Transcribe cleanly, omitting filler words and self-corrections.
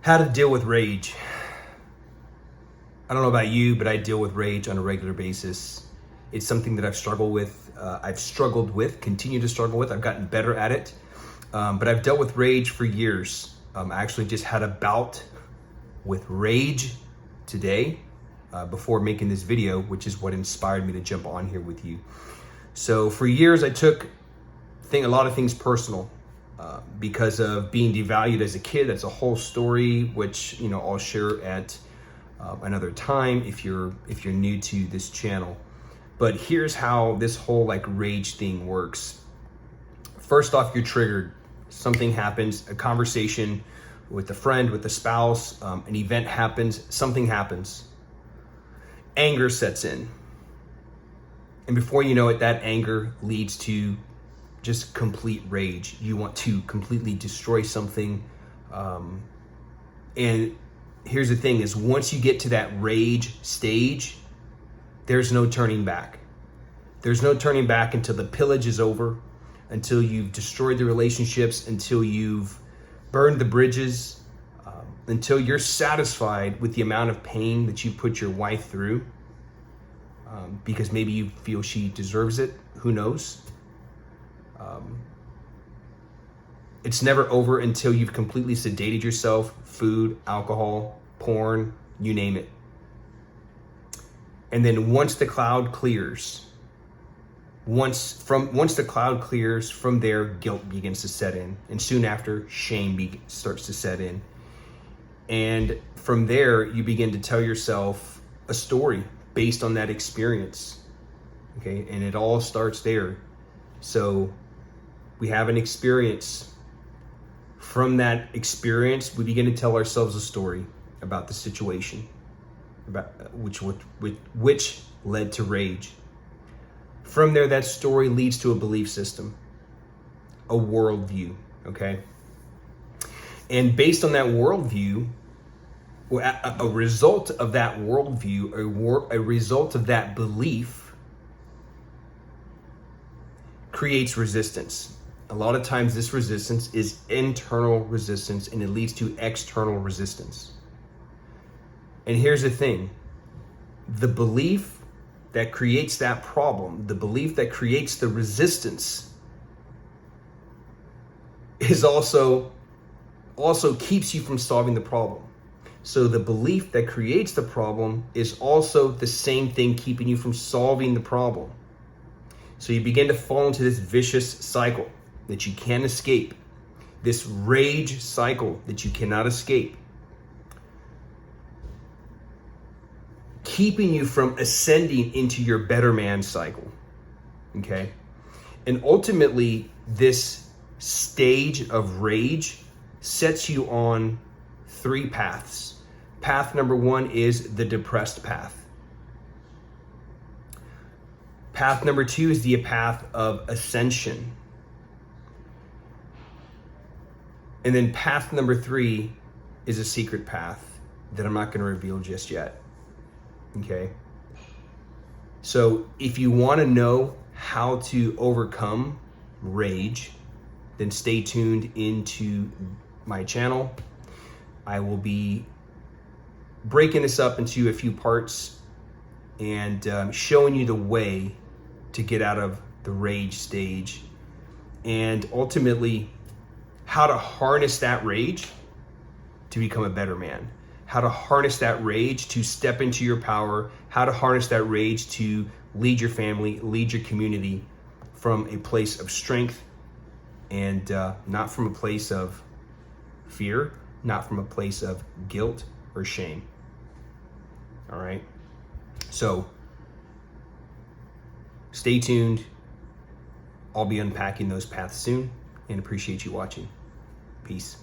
How to deal with rage. I don't know about you, but I deal with rage on a regular basis. It's something that I've struggled with, continue to struggle with. I've gotten better at it, but I've dealt with rage for years. I actually just had a bout with rage today before making this video, which is what inspired me to jump on here with you. So for years, I took a lot of things personal. Because of being devalued as a kid. That's a whole story, which I'll share at another time if you're new to this channel. But here's how this whole rage thing works. First off, you're triggered. Something happens, a conversation with a friend, with a spouse, an event happens, something happens. Anger sets in. And before you know it, that anger leads to just complete rage. You want to completely destroy something. And here's the thing is, once you get to that rage stage, there's no turning back. There's no turning back until the pillage is over, until you've destroyed the relationships, until you've burned the bridges, until you're satisfied with the amount of pain that you put your wife through, because maybe you feel she deserves it. Who knows? It's never over until you've completely sedated yourself, food, alcohol, porn, you name it. And then once the cloud clears, once the cloud clears, from there, guilt begins to set in. And soon after, shame starts to set in. And from there, you begin to tell yourself a story based on that experience. Okay, and it all starts there. So we have an experience. From that experience, we begin to tell ourselves a story about the situation, about which led to rage. From there, that story leads to a belief system, a worldview, okay? And based on that worldview, a result of that worldview, a result of that belief creates resistance. A lot of times this resistance is internal resistance, and it leads to external resistance. And here's the thing. The belief that creates that problem, the belief that creates the resistance, is also keeps you from solving the problem. So the belief that creates the problem is also the same thing keeping you from solving the problem. So you begin to fall into this vicious cycle that you can't escape, this rage cycle that you cannot escape, keeping you from ascending into your better man cycle, okay? And ultimately, this stage of rage sets you on 3 paths. Path number 1 is the depressed path. Path number 2 is the path of ascension. And then path number 3 is a secret path that I'm not going to reveal just yet. Okay? So if you want to know how to overcome rage, then stay tuned into my channel. I will be breaking this up into a few parts and showing you the way to get out of the rage stage, and ultimately how to harness that rage to become a better man, how to harness that rage to step into your power, how to harness that rage to lead your family, lead your community from a place of strength, and not from a place of fear, not from a place of guilt or shame. All right? So stay tuned. I'll be unpacking those paths soon, and appreciate you watching. Peace.